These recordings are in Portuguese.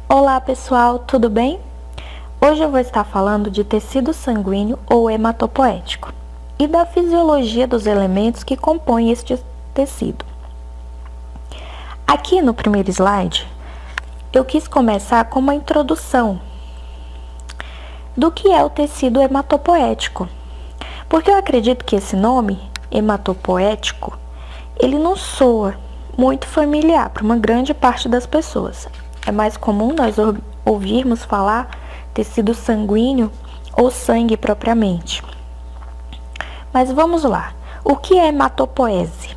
Olá pessoal, tudo bem? Hoje eu vou estar falando de tecido sanguíneo ou hematopoético e da fisiologia dos elementos que compõem este tecido. Aqui no primeiro slide, eu quis começar com uma introdução do que é o tecido hematopoético, porque eu acredito que esse nome, hematopoético, ele não soa muito familiar para uma grande parte das pessoas. É mais comum nós ouvirmos falar tecido sanguíneo ou sangue propriamente. Mas vamos lá. O que é hematopoese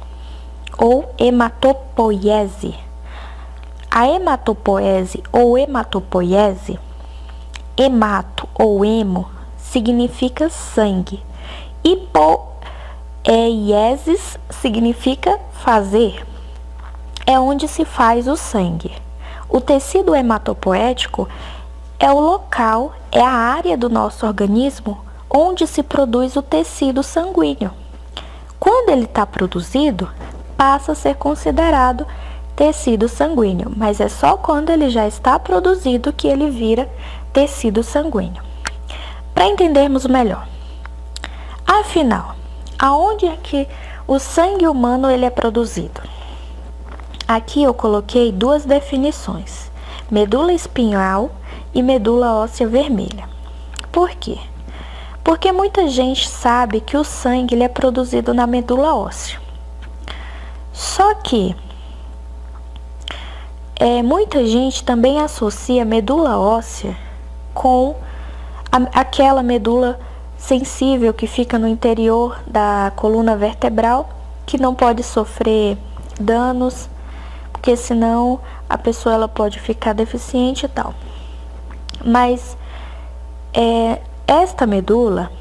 ou hematopoiese? A hematopoese ou hematopoiese, hemato ou hemo, significa sangue e poiesis significa fazer. É onde se faz o sangue. O tecido hematopoético é o local, é a área do nosso organismo onde se produz o tecido sanguíneo. Quando ele está produzido, passa a ser considerado tecido sanguíneo, mas é só quando ele já está produzido que ele vira tecido sanguíneo. Para entendermos melhor, afinal, aonde é que o sangue humano ele é produzido? Aqui eu coloquei duas definições, medula espinhal e medula óssea vermelha. Por quê? Porque muita gente sabe que o sangue ele é produzido na medula óssea. Só que muita gente também associa medula óssea com aquela medula sensível que fica no interior da coluna vertebral, que não pode sofrer danos, porque senão a pessoa ela pode ficar deficiente e tal. Mas esta medula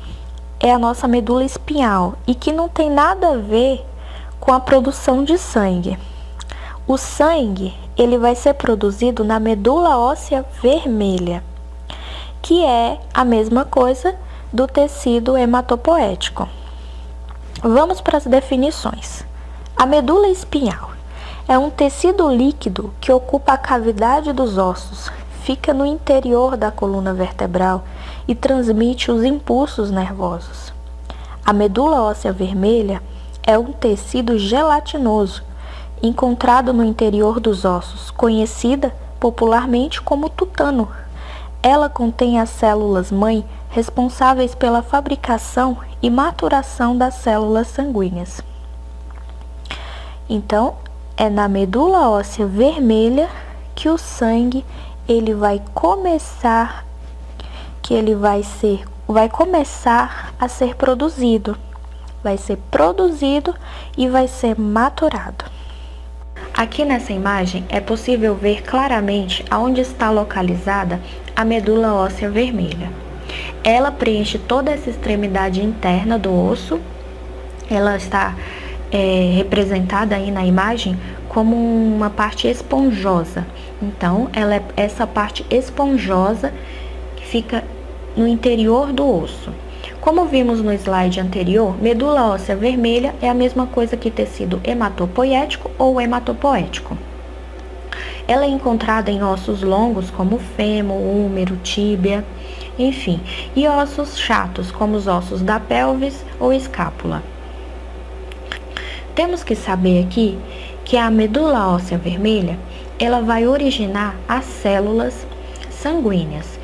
é a nossa medula espinhal e que não tem nada a ver com a produção de sangue. O sangue ele vai ser produzido na medula óssea vermelha, que é a mesma coisa do tecido hematopoético. Vamos para as definições. A medula espinhal é um tecido líquido que ocupa a cavidade dos ossos, fica no interior da coluna vertebral e transmite os impulsos nervosos. A medula óssea vermelha é um tecido gelatinoso, encontrado no interior dos ossos, conhecida popularmente como tutano. Ela contém as células-mãe responsáveis pela fabricação e maturação das células sanguíneas. Então, é na medula óssea vermelha que o sangue ele vai começar a ser produzido. Vai ser produzido e vai ser maturado. Aqui nessa imagem é possível ver claramente aonde está localizada a medula óssea vermelha. Ela preenche toda essa extremidade interna do osso. Ela está representada aí na imagem como uma parte esponjosa. Então, ela é essa parte esponjosa que fica no interior do osso. Como vimos no slide anterior, medula óssea vermelha é a mesma coisa que tecido hematopoético ou hematopoético. Ela é encontrada em ossos longos como fêmur, húmero, tíbia, enfim, e ossos chatos como os ossos da pelvis ou escápula. Temos que saber aqui que a medula óssea vermelha, ela vai originar as células sanguíneas.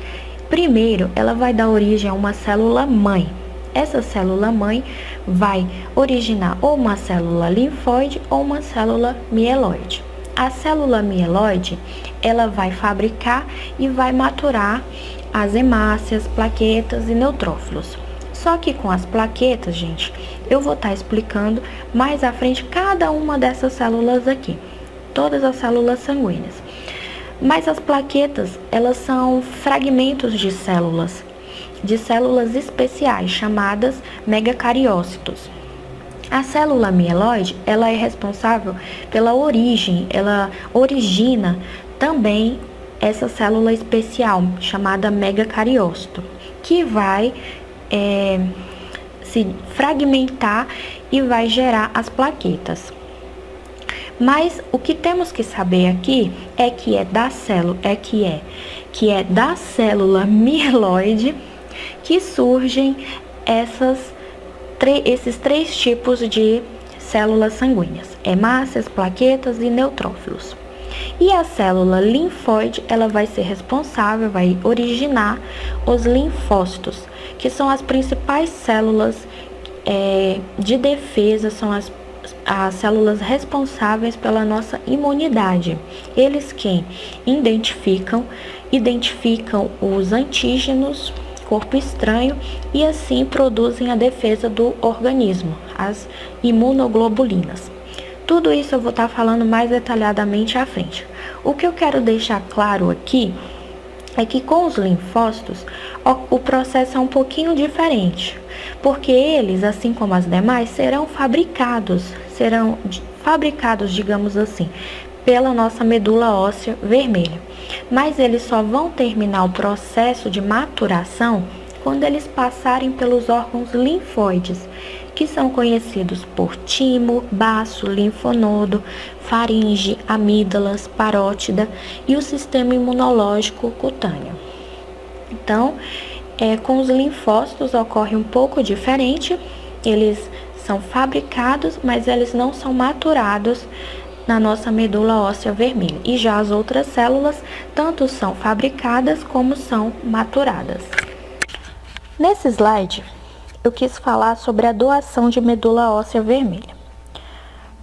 Primeiro, ela vai dar origem a uma célula-mãe. Essa célula-mãe vai originar ou uma célula linfóide ou uma célula mieloide. A célula mieloide, ela vai fabricar e vai maturar as hemácias, plaquetas e neutrófilos. Só que com as plaquetas, gente, eu vou estar explicando mais à frente cada uma dessas células aqui, todas as células sanguíneas. Mas as plaquetas, elas são fragmentos de células especiais, chamadas megacariócitos. A célula mieloide, ela é responsável pela origem, ela origina também essa célula especial, chamada megacariócito, que vai se fragmentar e vai gerar as plaquetas. Mas o que temos que saber aqui é que é da célula mieloide que surgem esses três tipos de células sanguíneas: hemácias, plaquetas e neutrófilos. E a célula linfóide, ela vai ser responsável, vai originar os linfócitos, que são as principais células de defesa, são as células responsáveis pela nossa imunidade. Eles que identificam os antígenos, corpo estranho, e assim produzem a defesa do organismo, as imunoglobulinas. Tudo isso eu vou estar falando mais detalhadamente à frente. O que eu quero deixar claro aqui é que com os linfócitos o processo é um pouquinho diferente, porque eles, assim como as demais, serão fabricados, digamos assim, pela nossa medula óssea vermelha. Mas eles só vão terminar o processo de maturação quando eles passarem pelos órgãos linfóides, que são conhecidos por timo, baço, linfonodo, faringe, amígdalas, parótida e o sistema imunológico cutâneo. Então, com os linfócitos ocorre um pouco diferente. Eles são fabricados, mas eles não são maturados na nossa medula óssea vermelha. E já as outras células, tanto são fabricadas como são maturadas. Nesse slide, eu quis falar sobre a doação de medula óssea vermelha.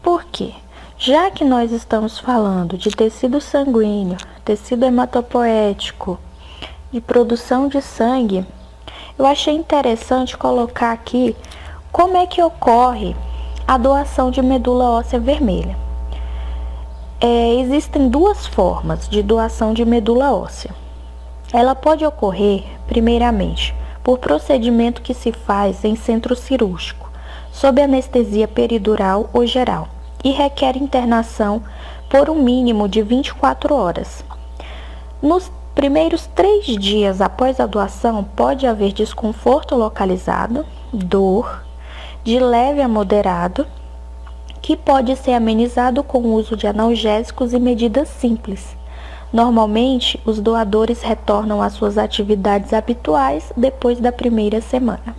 Por quê? Já que nós estamos falando de tecido sanguíneo, tecido hematopoético, de produção de sangue, eu achei interessante colocar aqui como é que ocorre a doação de medula óssea vermelha. Existem duas formas de doação de medula óssea. Ela pode ocorrer, primeiramente, por procedimento que se faz em centro cirúrgico, sob anestesia peridural ou geral, e requer internação por um mínimo de 24 horas. Nos primeiros 3 dias após a doação, pode haver desconforto localizado, dor, de leve a moderado, que pode ser amenizado com o uso de analgésicos e medidas simples. Normalmente, os doadores retornam às suas atividades habituais depois da primeira semana.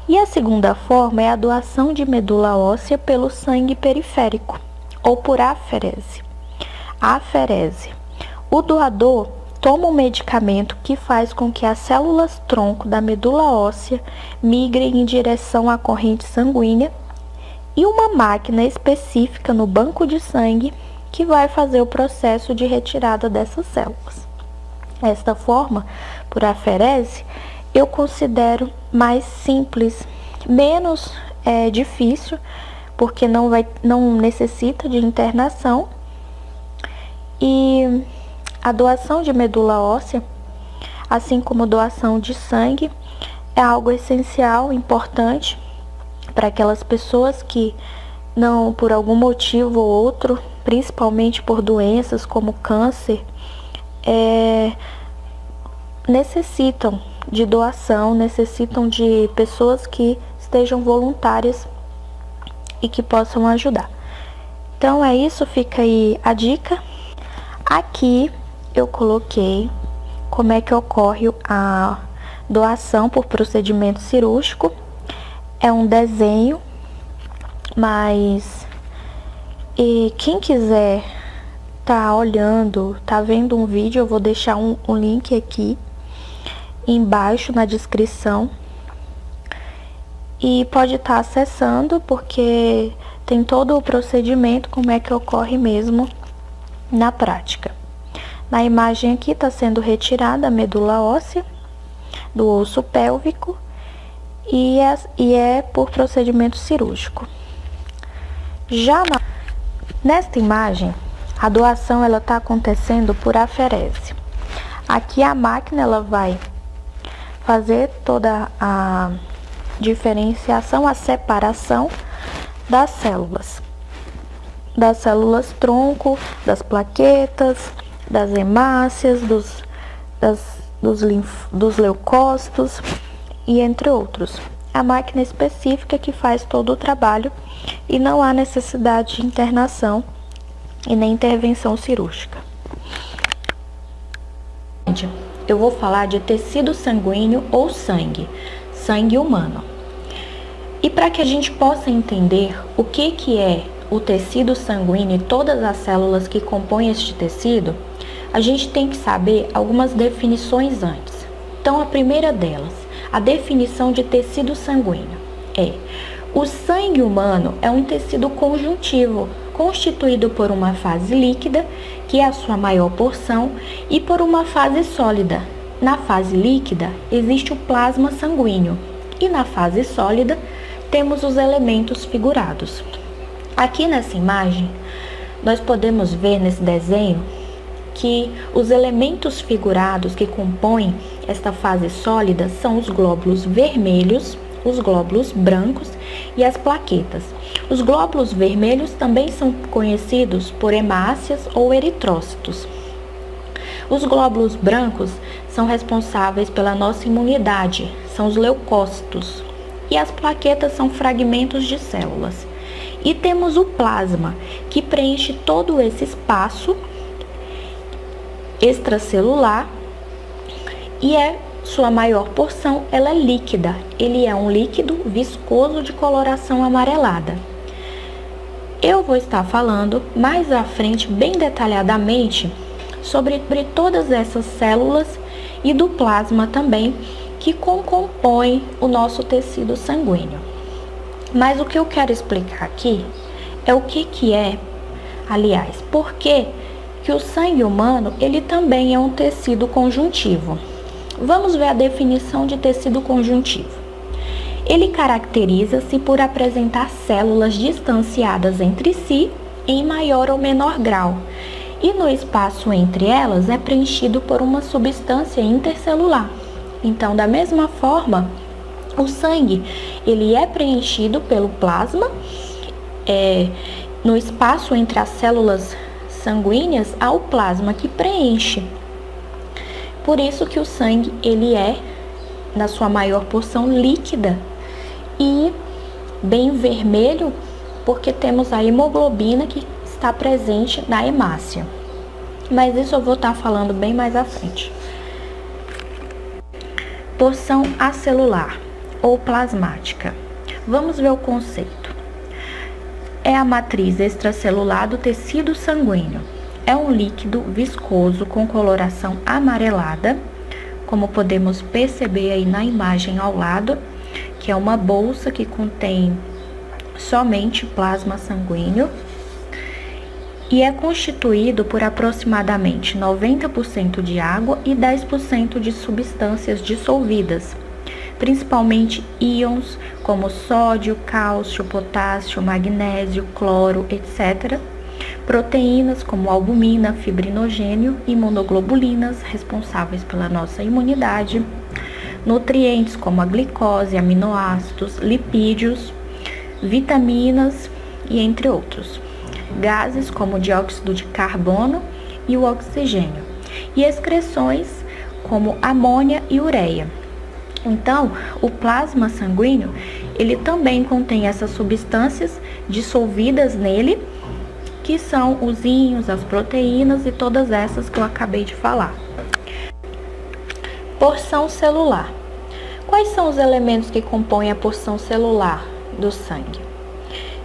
E a segunda forma é a doação de medula óssea pelo sangue periférico, ou por aferese. O doador toma um medicamento que faz com que as células tronco da medula óssea migrem em direção à corrente sanguínea e uma máquina específica no banco de sangue que vai fazer o processo de retirada dessas células. Esta forma, por aferese, eu considero mais simples, menos difícil, porque não necessita de internação. E a doação de medula óssea, assim como doação de sangue, é algo essencial, importante para aquelas pessoas que não, por algum motivo ou outro, principalmente por doenças como câncer, necessitam de doação, necessitam de pessoas que estejam voluntárias e que possam ajudar. Então é isso, fica aí a dica. Aqui eu coloquei como é que ocorre a doação por procedimento cirúrgico. É um desenho, mas quem quiser tá olhando, tá vendo um vídeo, eu vou deixar um link aqui embaixo na descrição e pode estar acessando, porque tem todo o procedimento, como é que ocorre mesmo na prática. Na imagem aqui está sendo retirada a medula óssea do osso pélvico e é por procedimento cirúrgico. Já nesta imagem, a doação ela está acontecendo por aferese. Aqui a máquina ela vai fazer toda a diferenciação, a separação das células tronco, das plaquetas, das hemácias, dos leucócitos e entre outros. A máquina específica que faz todo o trabalho e não há necessidade de internação e nem intervenção cirúrgica. Eu vou falar de tecido sanguíneo ou sangue humano. E para que a gente possa entender o que é o tecido sanguíneo e todas as células que compõem este tecido, a gente tem que saber algumas definições antes. Então, a primeira delas, a definição de tecido sanguíneo é: o sangue humano é um tecido conjuntivo, constituído por uma fase líquida, que é a sua maior porção, e por uma fase sólida. Na fase líquida, existe o plasma sanguíneo, e na fase sólida, temos os elementos figurados. Aqui nessa imagem, nós podemos ver nesse desenho que os elementos figurados que compõem esta fase sólida são os glóbulos vermelhos, os glóbulos brancos e as plaquetas. Os glóbulos vermelhos também são conhecidos por hemácias ou eritrócitos. Os glóbulos brancos são responsáveis pela nossa imunidade, são os leucócitos. E as plaquetas são fragmentos de células. E temos o plasma, que preenche todo esse espaço extracelular e sua maior porção, ela é líquida. Ele é um líquido viscoso de coloração amarelada. Eu vou estar falando mais à frente, bem detalhadamente, sobre todas essas células e do plasma também, que compõem o nosso tecido sanguíneo. Mas o que eu quero explicar aqui é o que é, aliás, por que o sangue humano, ele também é um tecido conjuntivo. Vamos ver a definição de tecido conjuntivo. Ele caracteriza-se por apresentar células distanciadas entre si em maior ou menor grau, e no espaço entre elas é preenchido por uma substância intercelular. Então, da mesma forma, o sangue, ele é preenchido pelo plasma, no espaço entre as células sanguíneas há o plasma que preenche. Por isso que o sangue, ele é, na sua maior porção, líquida e bem vermelho, porque temos a hemoglobina que está presente na hemácia. Mas isso eu vou estar falando bem mais à frente. Porção acelular ou plasmática. Vamos ver o conceito. É a matriz extracelular do tecido sanguíneo. É um líquido viscoso com coloração amarelada, como podemos perceber aí na imagem ao lado, que é uma bolsa que contém somente plasma sanguíneo e é constituído por aproximadamente 90% de água e 10% de substâncias dissolvidas, principalmente íons como sódio, cálcio, potássio, magnésio, cloro, etc. Proteínas como albumina, fibrinogênio e imunoglobulinas, responsáveis pela nossa imunidade. Nutrientes como a glicose, aminoácidos, lipídios, vitaminas e entre outros. Gases como o dióxido de carbono e o oxigênio. E excreções como amônia e ureia. Então, o plasma sanguíneo, ele também contém essas substâncias dissolvidas nele, que são os íons, as proteínas e todas essas que eu acabei de falar. Porção celular. Quais são os elementos que compõem a porção celular do sangue?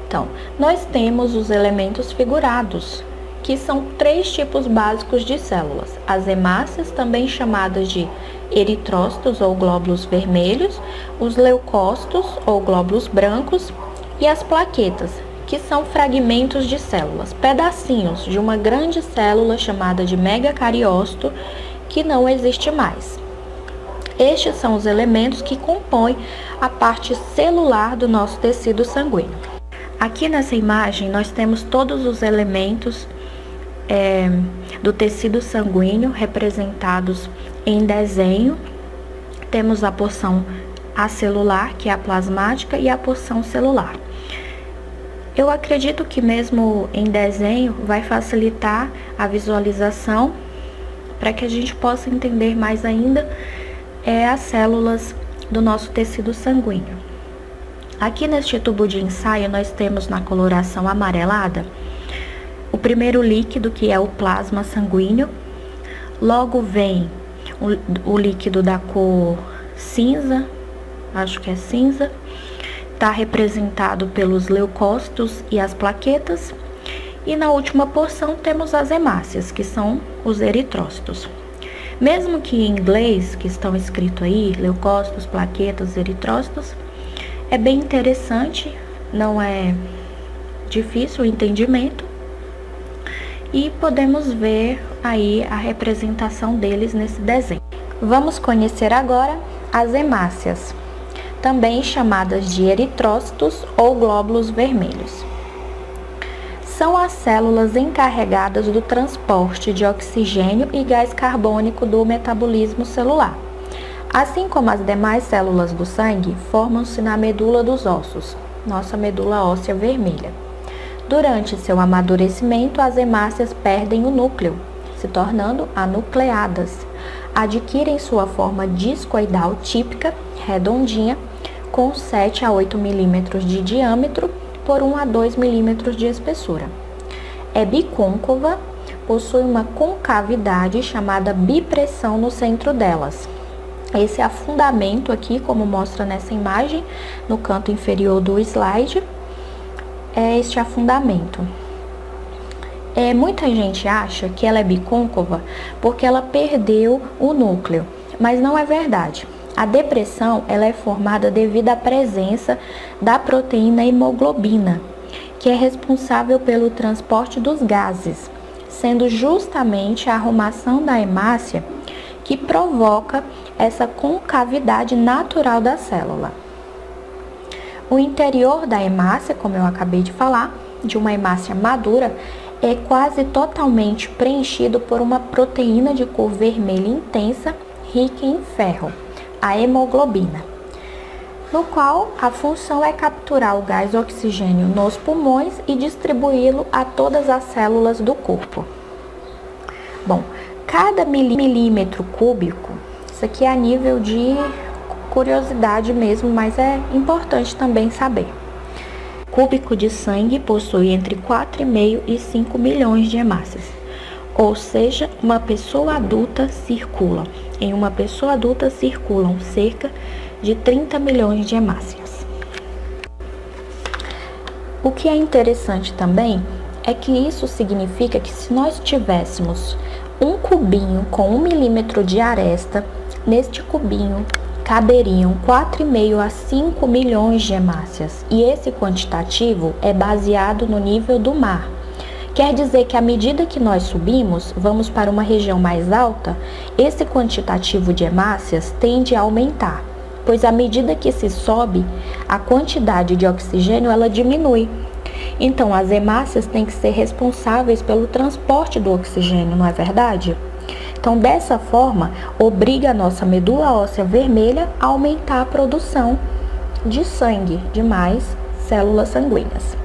Então, nós temos os elementos figurados, que são 3 tipos básicos de células. As hemácias, também chamadas de eritrócitos ou glóbulos vermelhos, os leucócitos ou glóbulos brancos e as plaquetas, que são fragmentos de células, pedacinhos de uma grande célula chamada de megacariócito, que não existe mais. Estes são os elementos que compõem a parte celular do nosso tecido sanguíneo. Aqui nessa imagem nós temos todos os elementos do tecido sanguíneo representados em desenho. Temos a porção acelular, que é a plasmática, e a porção celular. Eu acredito que mesmo em desenho vai facilitar a visualização para que a gente possa entender mais ainda as células do nosso tecido sanguíneo. Aqui neste tubo de ensaio nós temos na coloração amarelada o primeiro líquido, que é o plasma sanguíneo. Logo vem o líquido da cor cinza, acho que é cinza, está representado pelos leucócitos e as plaquetas. E na última porção temos as hemácias, que são os eritrócitos. Mesmo que em inglês, que estão escrito aí, leucócitos, plaquetas, eritrócitos, é bem interessante, não é difícil o entendimento. E podemos ver aí a representação deles nesse desenho. Vamos conhecer agora as hemácias, também chamadas de eritrócitos ou glóbulos vermelhos. São as células encarregadas do transporte de oxigênio e gás carbônico do metabolismo celular. Assim como as demais células do sangue, formam-se na medula dos ossos, nossa medula óssea vermelha. Durante seu amadurecimento, as hemácias perdem o núcleo, se tornando anucleadas. Adquirem sua forma discoidal típica, redondinha, com 7 a 8 milímetros de diâmetro por 1 a 2 milímetros de espessura. É bicôncava, possui uma concavidade chamada bipressão no centro delas. Esse afundamento aqui, como mostra nessa imagem, no canto inferior do slide, é este afundamento. Muita gente acha que ela é bicôncava porque ela perdeu o núcleo, mas não é verdade. A depressão ela é formada devido à presença da proteína hemoglobina, que é responsável pelo transporte dos gases, sendo justamente a arrumação da hemácia que provoca essa concavidade natural da célula. O interior da hemácia, como eu acabei de falar, de uma hemácia madura, é quase totalmente preenchido por uma proteína de cor vermelha intensa, rica em ferro, a hemoglobina, no qual a função é capturar o gás oxigênio nos pulmões e distribuí-lo a todas as células do corpo. Bom, cada milímetro cúbico, isso aqui é a nível de curiosidade mesmo, mas é importante também saber. Cúbico de sangue possui entre 4,5 e 5 milhões de hemácias. Ou seja, em uma pessoa adulta circulam cerca de 30 milhões de hemácias. O que é interessante também é que isso significa que se nós tivéssemos um cubinho com 1 milímetro de aresta, neste cubinho caberiam 4,5 a 5 milhões de hemácias. E esse quantitativo é baseado no nível do mar. Quer dizer que à medida que nós subimos, vamos para uma região mais alta, esse quantitativo de hemácias tende a aumentar, pois à medida que se sobe, a quantidade de oxigênio ela diminui. Então, as hemácias têm que ser responsáveis pelo transporte do oxigênio, não é verdade? Então, dessa forma, obriga a nossa medula óssea vermelha a aumentar a produção de sangue, de mais células sanguíneas.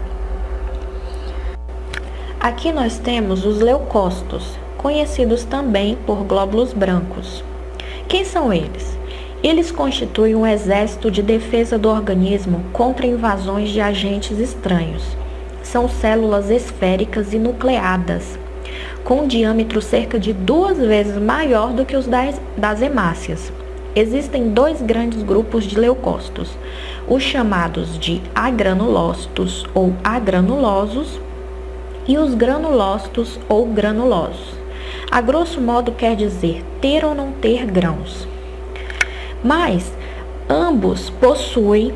Aqui nós temos os leucócitos, conhecidos também por glóbulos brancos. Quem são eles? Eles constituem um exército de defesa do organismo contra invasões de agentes estranhos. São células esféricas e nucleadas, com um diâmetro cerca de 2 vezes maior do que os das hemácias. Existem 2 grandes grupos de leucócitos, os chamados de agranulócitos ou agranulosos e os granulócitos ou granulosos. A grosso modo quer dizer ter ou não ter grãos. Mas ambos possuem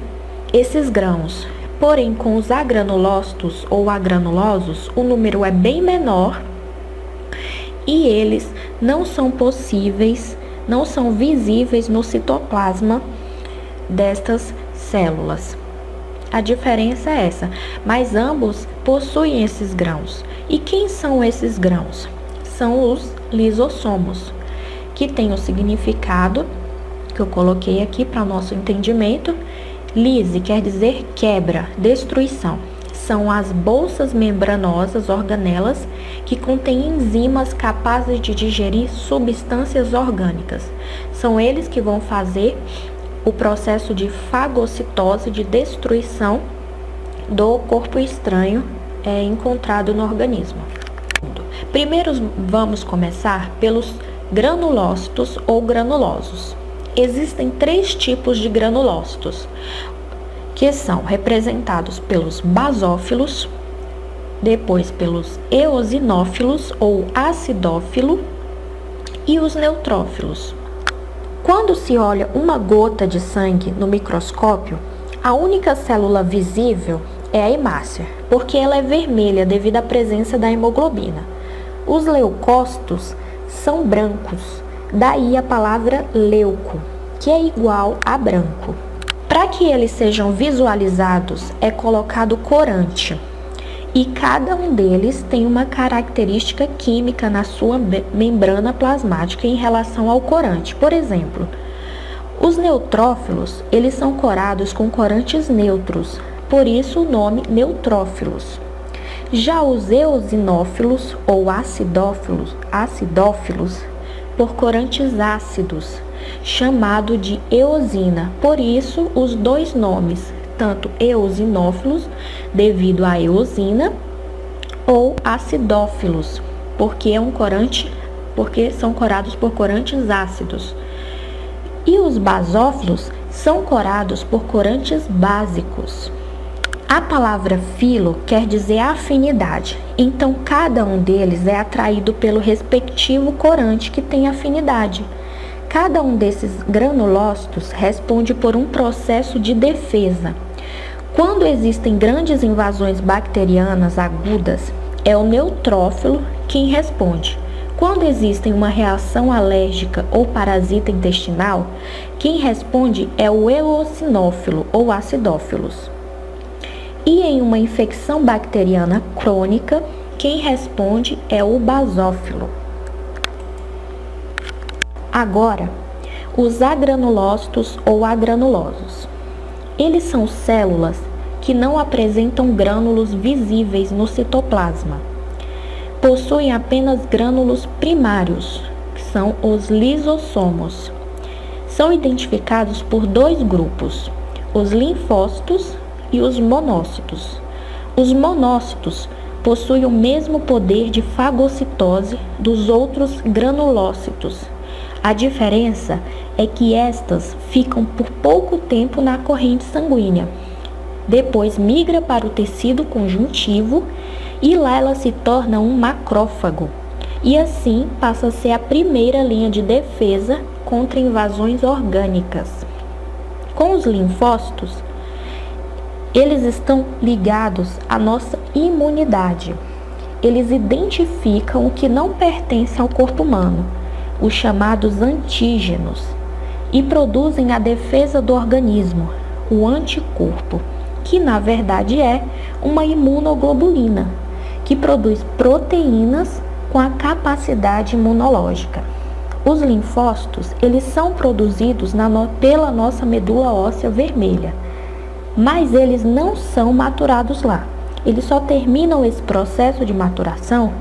esses grãos, porém com os agranulócitos ou agranulosos o número é bem menor e eles não são visíveis no citoplasma destas células. A diferença é essa, mas ambos possuem esses grãos. E quem são esses grãos? São os lisossomos, que tem o significado que eu coloquei aqui para o nosso entendimento. Lise quer dizer quebra, destruição. São as bolsas membranosas, organelas, que contêm enzimas capazes de digerir substâncias orgânicas. São eles que vão fazer o processo de fagocitose, de destruição do corpo estranho encontrado no organismo. Primeiro vamos começar pelos granulócitos ou granulosos. Existem 3 tipos de granulócitos, que são representados pelos basófilos, depois pelos eosinófilos ou acidófilo e os neutrófilos. Quando se olha uma gota de sangue no microscópio, a única célula visível é a hemácia, porque ela é vermelha devido à presença da hemoglobina. Os leucócitos são brancos, daí a palavra leuco, que é igual a branco. Para que eles sejam visualizados, é colocado corante, e cada um deles tem uma característica química na sua membrana plasmática em relação ao corante. Por exemplo, os neutrófilos, eles são corados com corantes neutros, por isso o nome neutrófilos. Já os eosinófilos ou acidófilos, por corantes ácidos, chamado de eosina, por isso os 2 nomes, tanto eosinófilos, devido à eosina, ou acidófilos, porque são corados por corantes ácidos. E os basófilos são corados por corantes básicos. A palavra filo quer dizer afinidade, então cada um deles é atraído pelo respectivo corante que tem afinidade. Cada um desses granulócitos responde por um processo de defesa. Quando existem grandes invasões bacterianas agudas, é o neutrófilo quem responde. Quando existe uma reação alérgica ou parasita intestinal, quem responde é o eosinófilo ou acidófilos. E em uma infecção bacteriana crônica, quem responde é o basófilo. Agora, os agranulócitos ou agranulosos. Eles são células que não apresentam grânulos visíveis no citoplasma. Possuem apenas grânulos primários, que são os lisossomos. São identificados por 2 grupos, os linfócitos e os monócitos. Os monócitos possuem o mesmo poder de fagocitose dos outros granulócitos. A diferença é que estas ficam por pouco tempo na corrente sanguínea. Depois migra para o tecido conjuntivo e lá ela se torna um macrófago. E assim passa a ser a primeira linha de defesa contra invasões orgânicas. Com os linfócitos, eles estão ligados à nossa imunidade. Eles identificam o que não pertence ao corpo humano, os chamados antígenos, e produzem a defesa do organismo, o anticorpo, que na verdade é uma imunoglobulina, que produz proteínas com a capacidade imunológica. Os linfócitos, eles são produzidos pela nossa medula óssea vermelha, mas eles não são maturados lá. Eles só terminam esse processo de maturação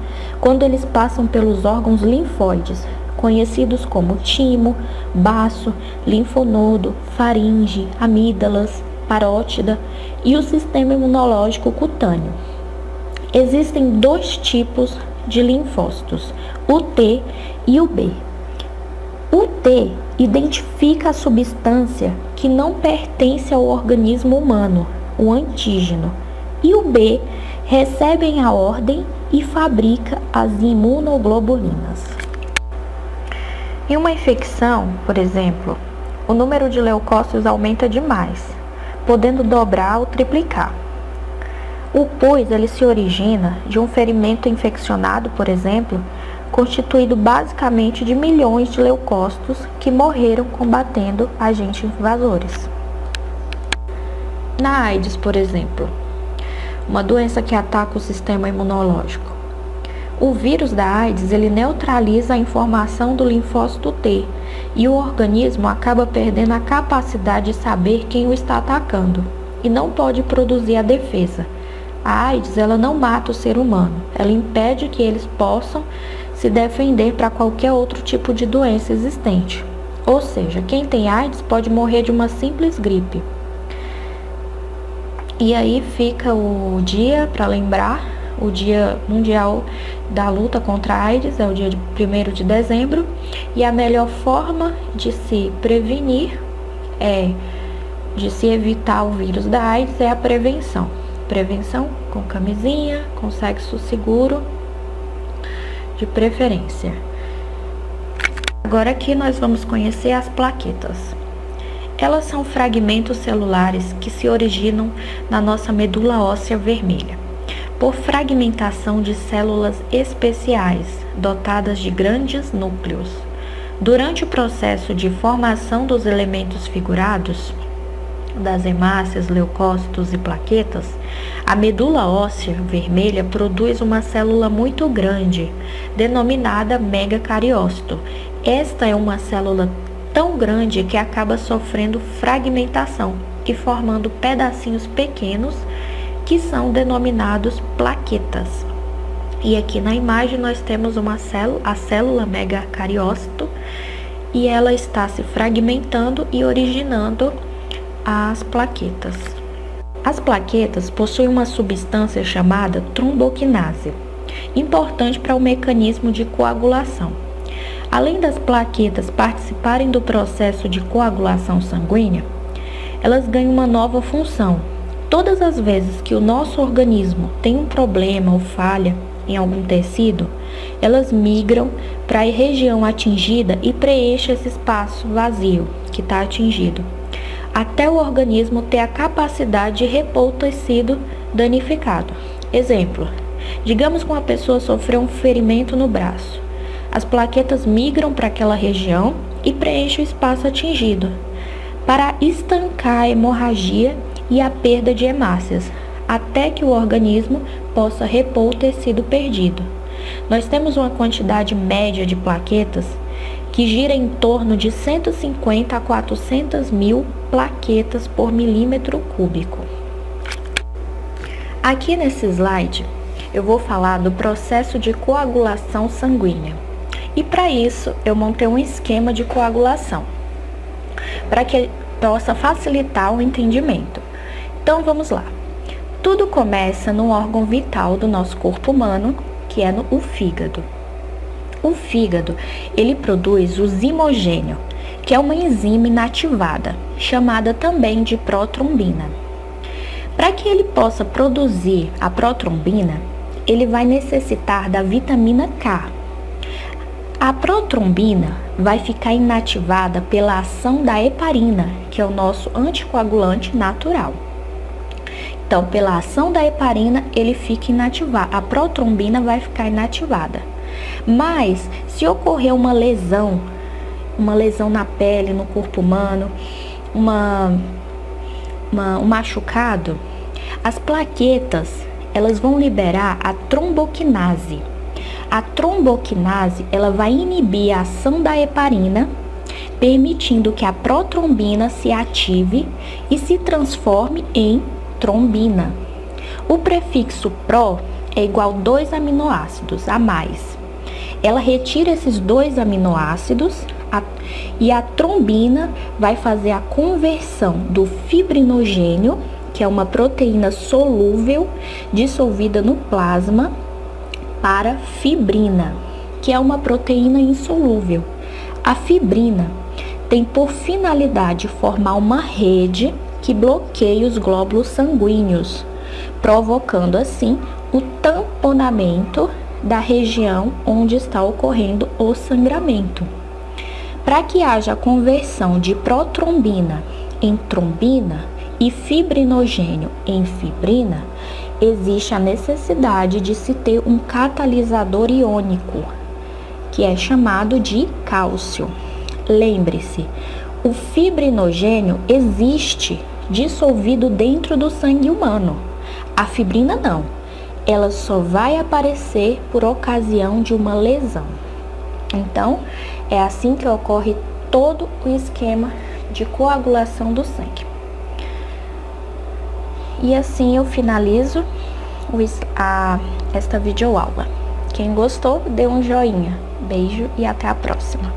quando eles passam pelos órgãos linfóides, conhecidos como timo, baço, linfonodo, faringe, amígdalas, parótida e o sistema imunológico cutâneo. Existem 2 tipos de linfócitos, o T e o B. O T identifica a substância que não pertence ao organismo humano, o antígeno, e o B recebe a ordem e fabrica as imunoglobulinas. Em uma infecção, por exemplo, o número de leucócitos aumenta demais, podendo dobrar ou triplicar. O pus ele se origina de um ferimento infeccionado, por exemplo, constituído basicamente de milhões de leucócitos que morreram combatendo agentes invasores. Na AIDS, por exemplo, uma doença que ataca o sistema imunológico, o vírus da AIDS ele neutraliza a informação do linfócito T e o organismo acaba perdendo a capacidade de saber quem o está atacando e não pode produzir a defesa. A AIDS ela não mata o ser humano, ela impede que eles possam se defender para qualquer outro tipo de doença existente. Ou seja, quem tem AIDS pode morrer de uma simples gripe. E aí fica o dia para lembrar o Dia Mundial da Luta contra a AIDS, é o dia de 1º de dezembro, e a melhor forma de se prevenir de se evitar o vírus da AIDS é a prevenção. Prevenção com camisinha, com sexo seguro, de preferência. Agora aqui nós vamos conhecer as plaquetas. Elas são fragmentos celulares que se originam na nossa medula óssea vermelha, por fragmentação de células especiais, dotadas de grandes núcleos. Durante o processo de formação dos elementos figurados, das hemácias, leucócitos e plaquetas, a medula óssea vermelha produz uma célula muito grande, denominada megacariócito. Esta é uma célula tão grande que acaba sofrendo fragmentação e formando pedacinhos pequenos que são denominados plaquetas. E aqui na imagem nós temos a célula megacariócito, e ela está se fragmentando e originando as plaquetas. As plaquetas possuem uma substância chamada tromboquinase, importante para o mecanismo de coagulação. Além das plaquetas participarem do processo de coagulação sanguínea, elas ganham uma nova função. Todas as vezes que o nosso organismo tem um problema ou falha em algum tecido, elas migram para a região atingida e preenchem esse espaço vazio que está atingido, até o organismo ter a capacidade de repor o tecido danificado. Exemplo, digamos que uma pessoa sofreu um ferimento no braço. As plaquetas migram para aquela região e preenchem o espaço atingido, para estancar a hemorragia e a perda de hemácias, até que o organismo possa repor o tecido perdido. Nós temos uma quantidade média de plaquetas que gira em torno de 150 a 400 mil plaquetas por milímetro cúbico. Aqui nesse slide eu vou falar do processo de coagulação sanguínea. E para isso eu montei um esquema de coagulação, para que possa facilitar o entendimento. Então vamos lá. Tudo começa no órgão vital do nosso corpo humano, que é o fígado. O fígado, ele produz o zimogênio, que é uma enzima inativada, chamada também de protrombina. Para que ele possa produzir a protrombina, ele vai necessitar da vitamina K. A protrombina vai ficar inativada pela ação da heparina, que é o nosso anticoagulante natural. Então, pela ação da heparina, ele fica inativado. A protrombina vai ficar inativada. Mas, se ocorrer uma lesão na pele, no corpo humano, um machucado, as plaquetas, elas vão liberar a tromboquinase. A tromboquinase, ela vai inibir a ação da heparina, permitindo que a protrombina se ative e se transforme em trombina. O prefixo pro é igual a 2 aminoácidos a mais. Ela retira esses 2 aminoácidos e a trombina vai fazer a conversão do fibrinogênio, que é uma proteína solúvel dissolvida no plasma, para fibrina, que é uma proteína insolúvel. A fibrina tem por finalidade formar uma rede que bloqueia os glóbulos sanguíneos, provocando assim o tamponamento da região onde está ocorrendo o sangramento. Para que haja a conversão de protrombina em trombina e fibrinogênio em fibrina, existe a necessidade de se ter um catalisador iônico, que é chamado de cálcio. Lembre-se, o fibrinogênio existe dissolvido dentro do sangue humano. A fibrina não. Ela só vai aparecer por ocasião de uma lesão. Então, é assim que ocorre todo o esquema de coagulação do sangue. E assim eu finalizo esta videoaula. Quem gostou, dê um joinha. Beijo e até a próxima.